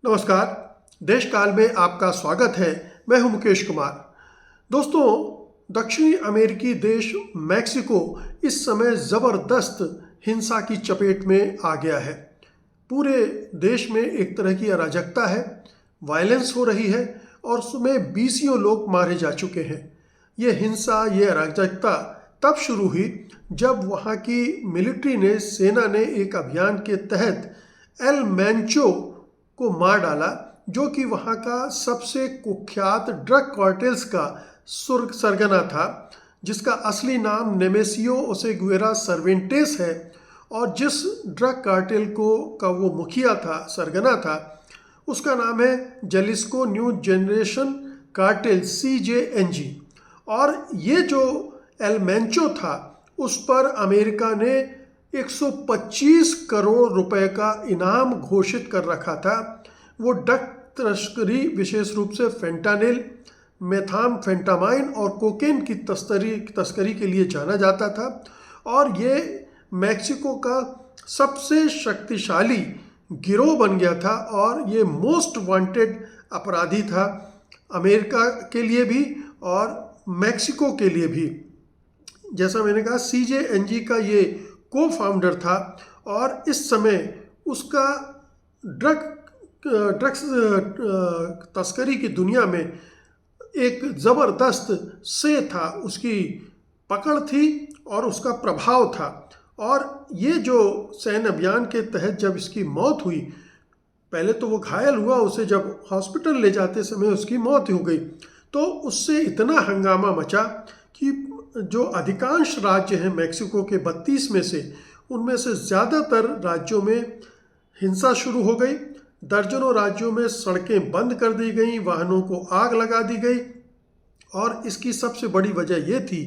नमस्कार। देश काल में आपका स्वागत है। मैं हूं मुकेश कुमार। दोस्तों, दक्षिणी अमेरिकी देश मैक्सिको इस समय ज़बरदस्त हिंसा की चपेट में आ गया है। पूरे देश में एक तरह की अराजकता है, वायलेंस हो रही है और उसमें बीसियों लोग मारे जा चुके हैं। ये हिंसा, ये अराजकता तब शुरू हुई जब वहाँ की मिलिट्री ने, सेना ने एक अभियान के तहत एल मैंचो को मार डाला, जो कि वहाँ का सबसे कुख्यात ड्रग कार्टेल्स का सरगना था, जिसका असली नाम नेमेसियो ओसेगुएरा सर्वेंटेस है। और जिस ड्रग कार्टेल का वो मुखिया था, सरगना था, उसका नाम है Jalisco new generation cartel CJNG। और ये जो एल मैंचो था, उस पर अमेरिका ने 125 करोड़ रुपए का इनाम घोषित कर रखा था। वो ड्रग तस्करी, विशेष रूप से फेंटानिल, मेथाम्फेटामाइन और कोकेन की तस्करी के लिए जाना जाता था। और ये मैक्सिको का सबसे शक्तिशाली गिरोह बन गया था और ये मोस्ट वांटेड अपराधी था, अमेरिका के लिए भी और मैक्सिको के लिए भी। जैसा मैंने कहा, CJNG का ये को-फाउंडर था और इस समय उसका ड्रग्स तस्करी की दुनिया में एक ज़बरदस्त से था, उसकी पकड़ थी और उसका प्रभाव था। और ये जो सैन्य अभियान के तहत जब इसकी मौत हुई, पहले तो वो घायल हुआ, उसे जब हॉस्पिटल ले जाते समय उसकी मौत हो गई, तो उससे इतना हंगामा मचा कि जो अधिकांश राज्य हैं मैक्सिको के 32 में से, उनमें से ज़्यादातर राज्यों में हिंसा शुरू हो गई। दर्जनों राज्यों में सड़कें बंद कर दी गई, वाहनों को आग लगा दी गई। और इसकी सबसे बड़ी वजह ये थी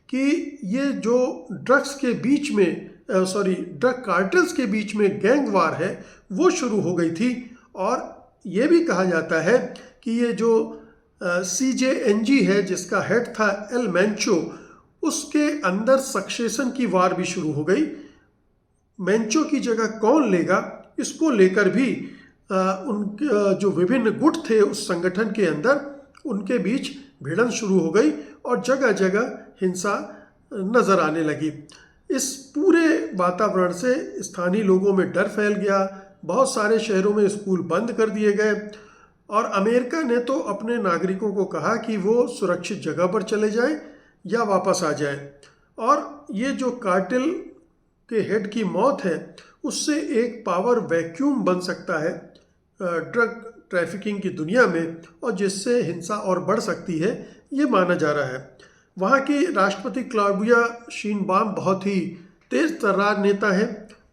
कि ये जो ड्रग्स के बीच में ड्रग कार्टेल्स के बीच में गैंग वार है, वो शुरू हो गई थी। और ये भी कहा जाता है कि ये जो CJNG है, जिसका हेड था एल मैंचो, उसके अंदर सक्सेशन की वार भी शुरू हो गई। मैंचो की जगह कौन लेगा, इसको लेकर भी उनके जो विभिन्न गुट थे उस संगठन के अंदर, उनके बीच भिड़न शुरू हो गई और जगह जगह हिंसा नज़र आने लगी। इस पूरे वातावरण से स्थानीय लोगों में डर फैल गया। बहुत सारे शहरों में स्कूल बंद कर दिए गए और अमेरिका ने तो अपने नागरिकों को कहा कि वो सुरक्षित जगह पर चले जाएं या वापस आ जाएं। और ये जो कार्टेल के हेड की मौत है, उससे एक पावर वैक्यूम बन सकता है ड्रग ट्रैफिकिंग की दुनिया में, और जिससे हिंसा और बढ़ सकती है, ये माना जा रहा है। वहाँ की राष्ट्रपति क्लॉडिया शीनबाम बहुत ही तेज़ तर्रार नेता है,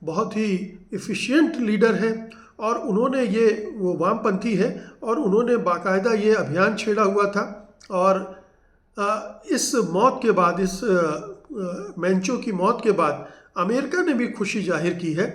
बहुत ही एफिशिएंट लीडर है। और उन्होंने वो वामपंथी है और उन्होंने बाकायदा ये अभियान छेड़ा हुआ था। और इस मौत के बाद, इस मैंचो की मौत के बाद, अमेरिका ने भी खुशी जाहिर की है।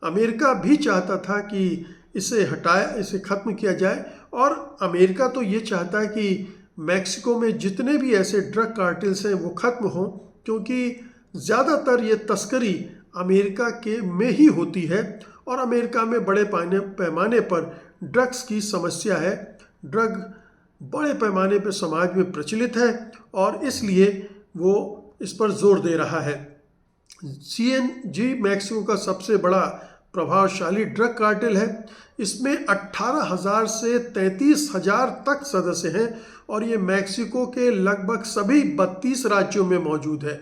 अमेरिका भी चाहता था कि इसे ख़त्म किया जाए। और अमेरिका तो ये चाहता है कि मैक्सिको में जितने भी ऐसे ड्रग कार्टेल्स हैं वो ख़त्म हों, क्योंकि ज़्यादातर ये तस्करी अमेरिका के में ही होती है और अमेरिका में बड़े पैमाने पर ड्रग्स की समस्या है। ड्रग बड़े पैमाने पर समाज में प्रचलित है और इसलिए वो इस पर जोर दे रहा है। CNG मैक्सिको का सबसे बड़ा प्रभावशाली ड्रग कार्टेल है। इसमें 18,000 से 33,000 तक सदस्य हैं और ये मैक्सिको के लगभग सभी 32 राज्यों में मौजूद है।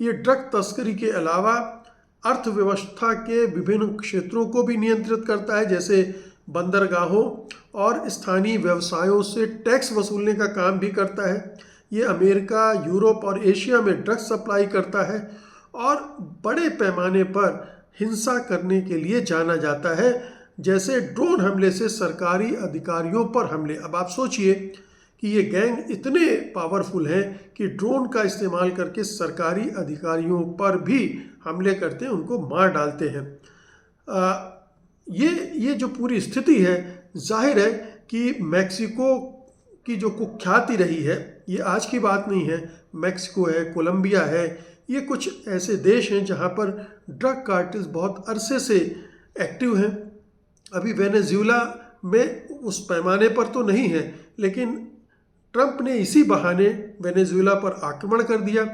ये ड्रग तस्करी के अलावा अर्थव्यवस्था के विभिन्न क्षेत्रों को भी नियंत्रित करता है, जैसे बंदरगाहों और स्थानीय व्यवसायों से टैक्स वसूलने का काम भी करता है। ये अमेरिका, यूरोप और एशिया में ड्रग्स सप्लाई करता है और बड़े पैमाने पर हिंसा करने के लिए जाना जाता है, जैसे ड्रोन हमले से सरकारी अधिकारियों पर हमले। अब आप सोचिए कि ये गैंग इतने पावरफुल हैं कि ड्रोन का इस्तेमाल करके सरकारी अधिकारियों पर भी हमले करते हैं, उनको मार डालते हैं। ये जो पूरी स्थिति है, जाहिर है कि मैक्सिको की जो कुख्याति रही है, ये आज की बात नहीं है। मैक्सिको है, कोलंबिया है, ये कुछ ऐसे देश हैं जहाँ पर ड्रग कार्टेल्स बहुत अरसे से एक्टिव हैं। अभी वेनेजुएला में उस पैमाने पर तो नहीं है, लेकिन ट्रंप ने इसी बहाने वेनेजुएला पर आक्रमण कर दिया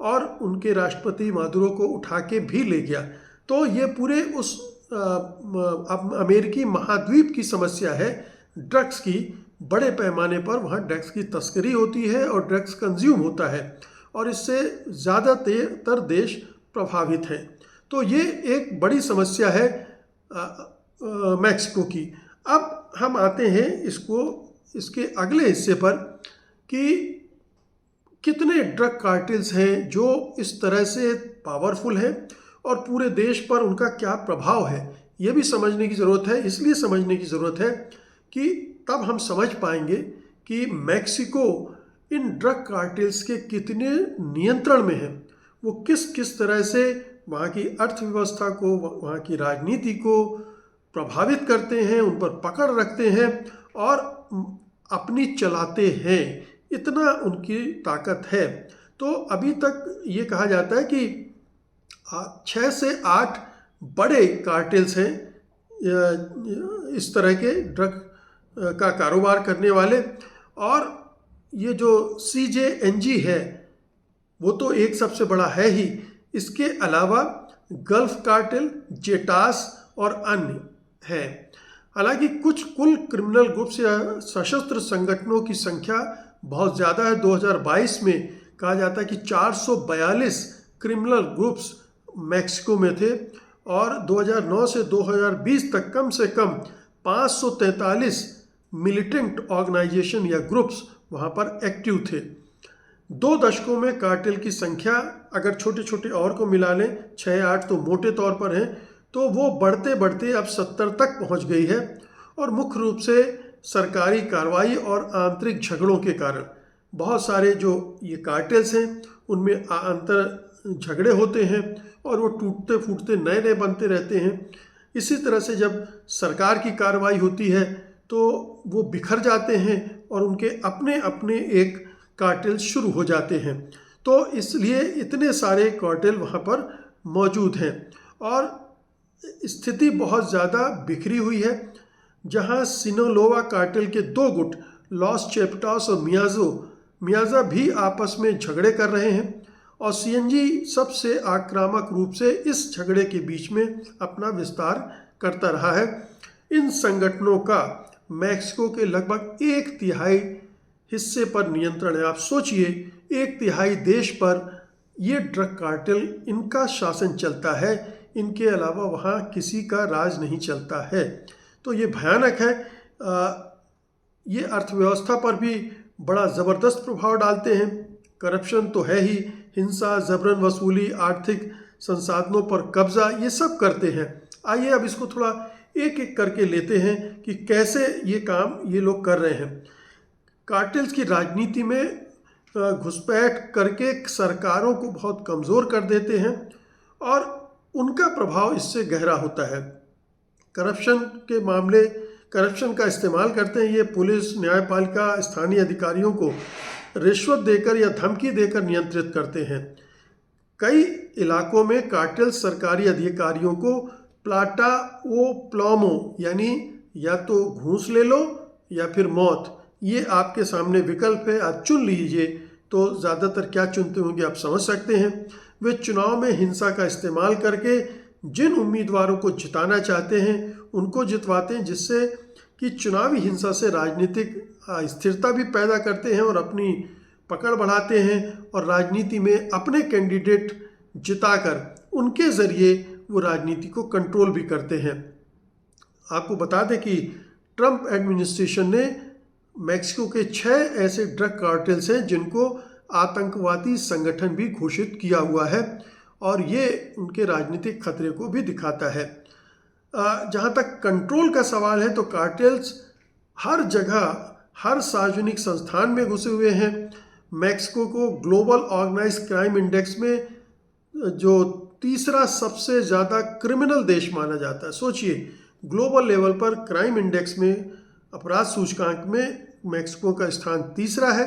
और उनके राष्ट्रपति मादुरो को उठा के भी ले गया। तो ये पूरे उस अमेरिकी महाद्वीप की समस्या है ड्रग्स की। बड़े पैमाने पर वहाँ ड्रग्स की तस्करी होती है और ड्रग्स कंज्यूम होता है और इससे ज़्यादातर देश प्रभावित हैं। तो ये एक बड़ी समस्या है मैक्सिको की। अब हम आते हैं इसके अगले हिस्से पर कि कितने ड्रग कार्टेल्स हैं जो इस तरह से पावरफुल हैं और पूरे देश पर उनका क्या प्रभाव है, ये भी समझने की ज़रूरत है। इसलिए समझने की ज़रूरत है कि तब हम समझ पाएंगे कि मैक्सिको इन ड्रग कार्टेल्स के कितने नियंत्रण में है, वो किस किस तरह से वहाँ की अर्थव्यवस्था को, वहाँ की राजनीति को प्रभावित करते हैं, उन पर पकड़ रखते हैं और अपनी चलाते हैं। इतना उनकी ताकत है। तो अभी तक ये कहा जाता है कि 6 से 8 बड़े कार्टेल्स हैं इस तरह के ड्रग का कारोबार करने वाले, और ये जो CJNG है वो तो एक सबसे बड़ा है ही। इसके अलावा गल्फ कार्टेल, जेटास और अन्य हैं। हालांकि कुछ कुल क्रिमिनल ग्रुप्स या सशस्त्र संगठनों की संख्या बहुत ज़्यादा है। 2022 में कहा जाता है कि 442 क्रिमिनल ग्रुप्स मैक्सिको में थे और 2009 से 2020 तक कम से कम 543 मिलिटेंट ऑर्गेनाइजेशन या ग्रुप्स वहाँ पर एक्टिव थे। 2 दशकों में कार्टेल की संख्या अगर छोटे छोटे और को मिला लें, 6-8 तो मोटे तौर पर हैं, तो वो बढ़ते बढ़ते अब 70 तक पहुँच गई है। और मुख्य रूप से सरकारी कार्रवाई और आंतरिक झगड़ों के कारण बहुत सारे जो ये कार्टेल्स हैं उनमें अंतर झगड़े होते हैं और वो टूटते फूटते नए नए बनते रहते हैं। इसी तरह से जब सरकार की कार्रवाई होती है तो वो बिखर जाते हैं और उनके अपने अपने एक कार्टेल शुरू हो जाते हैं। तो इसलिए इतने सारे कार्टेल वहाँ पर मौजूद हैं और स्थिति बहुत ज़्यादा बिखरी हुई है। जहाँ सिनोलोवा कार्टेल के 2 गुट लॉस चैप्टास और मियाजा भी आपस में झगड़े कर रहे हैं और CNG सबसे आक्रामक रूप से इस झगड़े के बीच में अपना विस्तार करता रहा है। इन संगठनों का मैक्सिको के लगभग 1/3 हिस्से पर नियंत्रण है। आप सोचिए 1/3 देश पर ये ड्रग कार्टेल, इनका शासन चलता है, इनके अलावा वहाँ किसी का राज नहीं चलता है। तो ये भयानक है। ये अर्थव्यवस्था पर भी बड़ा ज़बरदस्त प्रभाव डालते हैं। करप्शन तो है ही, हिंसा, जबरन वसूली, आर्थिक संसाधनों पर कब्जा, ये सब करते हैं। आइए अब इसको थोड़ा एक एक करके लेते हैं कि कैसे ये काम ये लोग कर रहे हैं। कार्टेल्स की राजनीति में घुसपैठ करके सरकारों को बहुत कमज़ोर कर देते हैं और उनका प्रभाव इससे गहरा होता है। करप्शन के मामले, करप्शन का इस्तेमाल करते हैं। ये पुलिस, न्यायपालिका, स्थानीय अधिकारियों को रिश्वत देकर या धमकी देकर नियंत्रित करते हैं। कई इलाकों में कार्टेल सरकारी अधिकारियों को प्लाटा ओ प्लोमो यानी या तो घूस ले लो या फिर मौत, ये आपके सामने विकल्प है, आप चुन लीजिए। तो ज़्यादातर क्या चुनते होंगे आप समझ सकते हैं। वे चुनाव में हिंसा का इस्तेमाल करके जिन उम्मीदवारों को जिताना चाहते हैं उनको जितवाते हैं, जिससे कि चुनावी हिंसा से राजनीतिक स्थिरता भी पैदा करते हैं और अपनी पकड़ बढ़ाते हैं और राजनीति में अपने कैंडिडेट जिताकर उनके ज़रिए वो राजनीति को कंट्रोल भी करते हैं। आपको बता दें कि ट्रंप एडमिनिस्ट्रेशन ने मैक्सिको के 6 ऐसे ड्रग कार्टेल्स हैं जिनको आतंकवादी संगठन भी घोषित किया हुआ है और ये उनके राजनीतिक खतरे को भी दिखाता है। जहाँ तक कंट्रोल का सवाल है तो कार्टेल्स हर जगह, हर सार्वजनिक संस्थान में घुसे हुए हैं। मैक्सिको को ग्लोबल ऑर्गेनाइज्ड क्राइम इंडेक्स में जो 3रा सबसे ज़्यादा क्रिमिनल देश माना जाता है। सोचिए, ग्लोबल लेवल पर क्राइम इंडेक्स में, अपराध सूचकांक में मैक्सिको का स्थान 3रा है।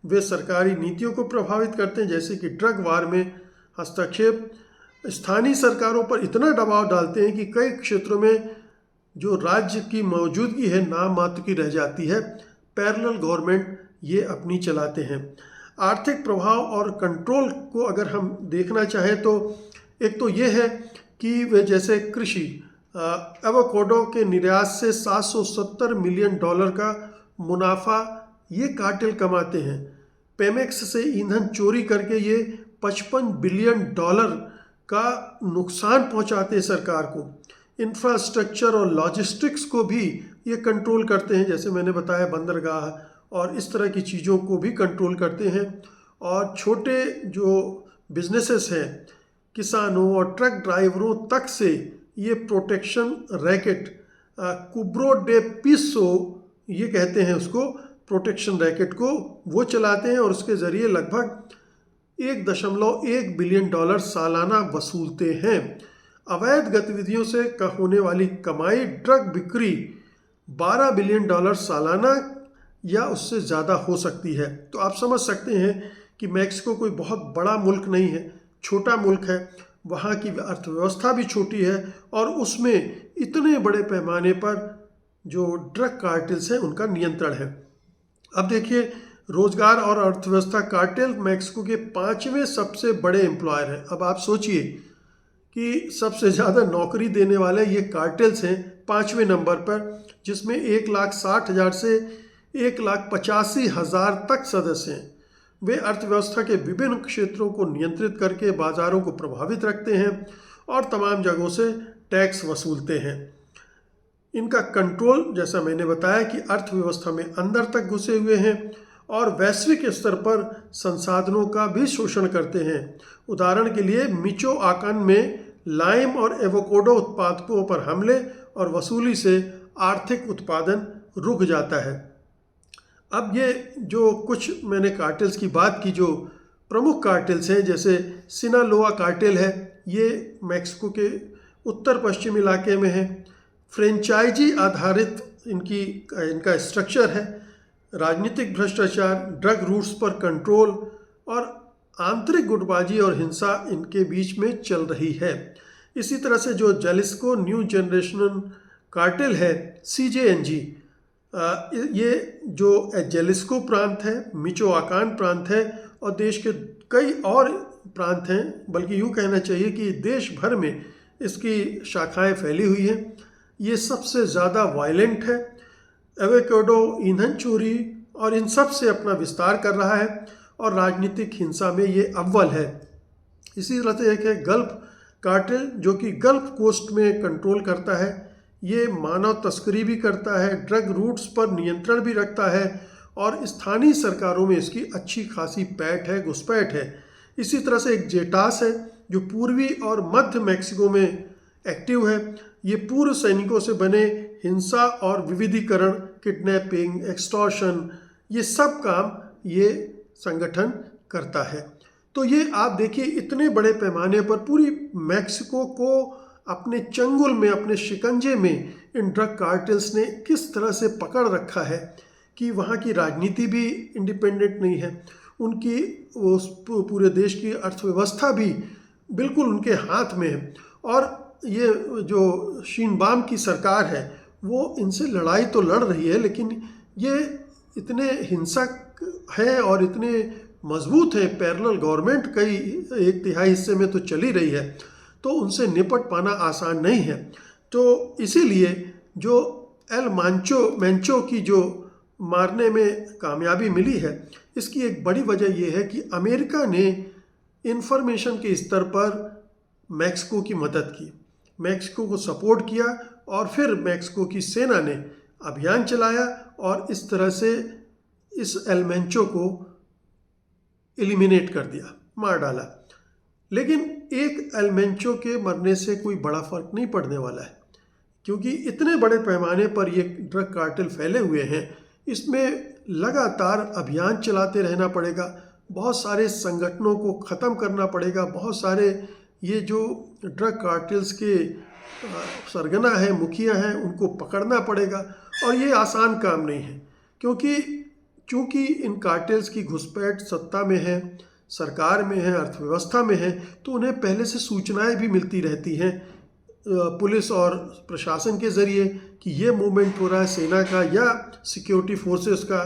वे सरकारी नीतियों को प्रभावित करते हैं, जैसे कि ड्रग वार में हस्तक्षेप, स्थानीय सरकारों पर इतना दबाव डालते हैं कि कई क्षेत्रों में जो राज्य की मौजूदगी है नाम मात्र की रह जाती है। पैरेलल गवर्नमेंट ये अपनी चलाते हैं। आर्थिक प्रभाव और कंट्रोल को अगर हम देखना चाहें तो एक तो ये है कि वे जैसे कृषि एवोकाडो के निर्यात से $770 मिलियन का मुनाफा ये कार्टेल कमाते हैं। पेमेक्स से ईंधन चोरी करके ये $55 बिलियन का नुकसान पहुंचाते सरकार को। इंफ्रास्ट्रक्चर और लॉजिस्टिक्स को भी ये कंट्रोल करते हैं, जैसे मैंने बताया बंदरगाह और इस तरह की चीज़ों को भी कंट्रोल करते हैं। और छोटे जो बिजनेसेस हैं, किसानों और ट्रक ड्राइवरों तक से ये प्रोटेक्शन रैकेट कुब्रो डे पिसो ये कहते हैं उसको, प्रोटेक्शन रैकेट को वो चलाते हैं और उसके ज़रिए लगभग $1.1 बिलियन सालाना वसूलते हैं। अवैध गतिविधियों से होने वाली कमाई, ड्रग बिक्री $12 बिलियन सालाना या उससे ज़्यादा हो सकती है। तो आप समझ सकते हैं कि मैक्सिको कोई बहुत बड़ा मुल्क नहीं है, छोटा मुल्क है, वहाँ की अर्थव्यवस्था भी छोटी है और उसमें इतने बड़े पैमाने पर जो ड्रग कार्टेल्स हैं उनका नियंत्रण है। अब देखिए, रोजगार और अर्थव्यवस्था, कार्टेल मैक्सिको के 5वें सबसे बड़े एम्प्लॉयर हैं। अब आप सोचिए कि सबसे ज़्यादा नौकरी देने वाले ये कार्टेल्स हैं 5वें नंबर पर, जिसमें 1,60,000 से 1,85,000 तक सदस्य हैं। वे अर्थव्यवस्था के विभिन्न क्षेत्रों को नियंत्रित करके बाज़ारों को प्रभावित रखते हैं और तमाम जगहों से टैक्स वसूलते हैं। इनका कंट्रोल, जैसा मैंने बताया, कि अर्थव्यवस्था में अंदर तक घुसे हुए हैं और वैश्विक स्तर पर संसाधनों का भी शोषण करते हैं। उदाहरण के लिए मिचोआकन में लाइम और एवोकाडो उत्पादकों पर हमले और वसूली से आर्थिक उत्पादन रुक जाता है। अब ये जो कुछ मैंने कार्टेल्स की बात की, जो प्रमुख कार्टेल्स हैं, जैसे सिनालोआ कार्टेल है, ये मैक्सिको के उत्तर पश्चिम इलाके में है। फ्रेंचाइजी आधारित इनका स्ट्रक्चर है। राजनीतिक भ्रष्टाचार, ड्रग रूट्स पर कंट्रोल और आंतरिक गुटबाजी और हिंसा इनके बीच में चल रही है। इसी तरह से जो जलिस्को न्यू जनरेशन कार्टेल है, CJNG, ये जो जलिस्को प्रांत है, मिचोआकान प्रांत है और देश के कई और प्रांत हैं, बल्कि यूँ कहना चाहिए कि देश भर में इसकी शाखाएं फैली हुई हैं। ये सबसे ज़्यादा वायलेंट है। एवोकाडो, ईंधन चोरी और इन सब से अपना विस्तार कर रहा है और राजनीतिक हिंसा में ये अव्वल है। इसी तरह से एक है गल्फ कार्टेल, जो कि गल्फ कोस्ट में कंट्रोल करता है। ये मानव तस्करी भी करता है, ड्रग रूट्स पर नियंत्रण भी रखता है और स्थानीय सरकारों में इसकी अच्छी खासी पैठ है, घुसपैठ है। इसी तरह से एक जेटास है, जो पूर्वी और मध्य मैक्सिको में एक्टिव है। ये पूर्व सैनिकों से बने हिंसा और विविधीकरण, किडनैपिंग, एक्सटॉर्शन, ये सब काम ये संगठन करता है। तो ये आप देखिए, इतने बड़े पैमाने पर पूरी मैक्सिको को अपने चंगुल में, अपने शिकंजे में इन ड्रग कार्टेल्स ने किस तरह से पकड़ रखा है कि वहाँ की राजनीति भी इंडिपेंडेंट नहीं है, उनकी उस पूरे देश की अर्थव्यवस्था भी बिल्कुल उनके हाथ में है। और ये जो शीनबाम की सरकार है वो इनसे लड़ाई तो लड़ रही है, लेकिन ये इतने हिंसक है और इतने मजबूत है, पैरेलल गवर्नमेंट कई 1/3 हिस्से में तो चली रही है, तो उनसे निपट पाना आसान नहीं है। तो इसीलिए जो एल मैंचो की जो मारने में कामयाबी मिली है, इसकी एक बड़ी वजह यह है कि अमेरिका ने इंफॉर्मेशन के स्तर पर मैक्सिको की मदद की, मैक्सिको को सपोर्ट किया और फिर मैक्सिको की सेना ने अभियान चलाया और इस तरह से इस एल मैंचो को एलिमिनेट कर दिया, मार डाला। लेकिन एक एल मैंचो के मरने से कोई बड़ा फर्क नहीं पड़ने वाला है, क्योंकि इतने बड़े पैमाने पर ये ड्रग कार्टेल फैले हुए हैं, इसमें लगातार अभियान चलाते रहना पड़ेगा, बहुत सारे संगठनों को ख़त्म करना पड़ेगा, बहुत सारे ये जो ड्रग कार्टेल्स के सरगना है, मुखिया हैं, उनको पकड़ना पड़ेगा और ये आसान काम नहीं है, क्योंकि चूँकि इन कार्टेल्स की घुसपैठ सत्ता में है, सरकार में है, अर्थव्यवस्था में है, तो उन्हें पहले से सूचनाएं भी मिलती रहती हैं पुलिस और प्रशासन के ज़रिए कि ये मूवमेंट हो रहा है सेना का या सिक्योरिटी फोर्सेस का।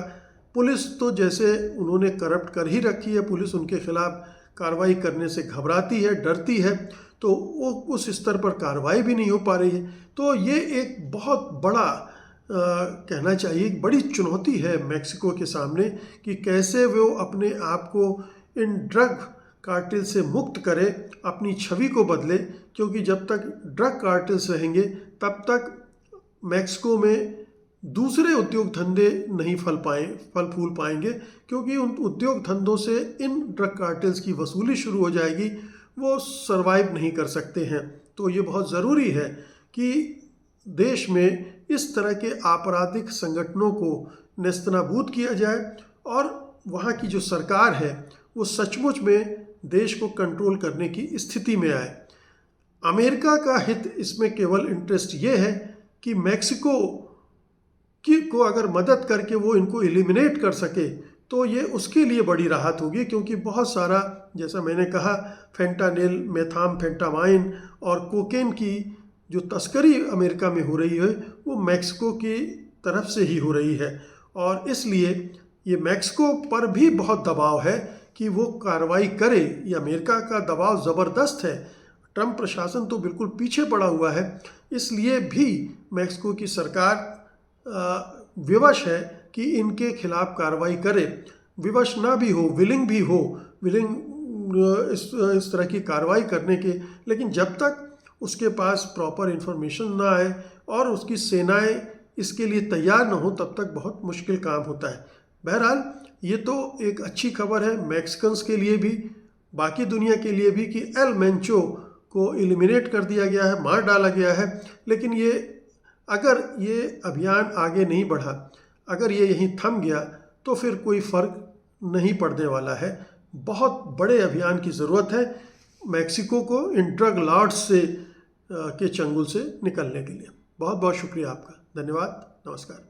पुलिस तो जैसे उन्होंने करप्ट कर ही रखी है, पुलिस उनके खिलाफ कार्रवाई करने से घबराती है, डरती है, तो वो उस स्तर पर कार्रवाई भी नहीं हो पा रही है। तो ये एक बहुत बड़ा कहना चाहिए एक बड़ी चुनौती है मेक्सिको के सामने कि कैसे वो अपने आप को इन ड्रग कार्टेल से मुक्त करे, अपनी छवि को बदले, क्योंकि जब तक ड्रग कार्टेल्स रहेंगे तब तक मेक्सिको में दूसरे उद्योग धंधे नहीं फल फूल पाएंगे, क्योंकि उन उद्योग धंधों से इन ड्रग कार्टेल्स की वसूली शुरू हो जाएगी, वो सरवाइव नहीं कर सकते हैं। तो ये बहुत ज़रूरी है कि देश में इस तरह के आपराधिक संगठनों को नेस्तनाबूद किया जाए और वहाँ की जो सरकार है वो सचमुच में देश को कंट्रोल करने की स्थिति में आए। अमेरिका का हित इसमें केवल इंटरेस्ट ये है कि मेक्सिको को अगर मदद करके वो इनको एलिमिनेट कर सके तो ये उसके लिए बड़ी राहत होगी, क्योंकि बहुत सारा, जैसा मैंने कहा, फेंटानिल, मेथाम्फेटामाइन और कोकेन की जो तस्करी अमेरिका में हो रही है वो मेक्सिको की तरफ से ही हो रही है। और इसलिए ये मेक्सिको पर भी बहुत दबाव है कि वो कार्रवाई करे। ये अमेरिका का दबाव ज़बरदस्त है, ट्रंप प्रशासन तो बिल्कुल पीछे पड़ा हुआ है, इसलिए भी मेक्सिको की सरकार विवश है कि इनके खिलाफ कार्रवाई करे। विवश ना भी हो, विलिंग भी हो, इस तरह की कार्रवाई करने के, लेकिन जब तक उसके पास प्रॉपर इन्फॉर्मेशन ना आए और उसकी सेनाएं इसके लिए तैयार ना हो तब तक बहुत मुश्किल काम होता है। बहरहाल ये तो एक अच्छी खबर है मैक्सिकन्स के लिए भी, बाकी दुनिया के लिए भी, कि एल मेंचो को एलिमिनेट कर दिया गया है, मार डाला गया है। लेकिन ये अगर ये अभियान आगे नहीं बढ़ा, अगर ये यहीं थम गया तो फिर कोई फ़र्क नहीं पड़ने वाला है। बहुत बड़े अभियान की ज़रूरत है मेक्सिको को इन ड्रग लॉर्ड्स से के चंगुल से निकलने के लिए। बहुत बहुत शुक्रिया आपका, धन्यवाद, नमस्कार।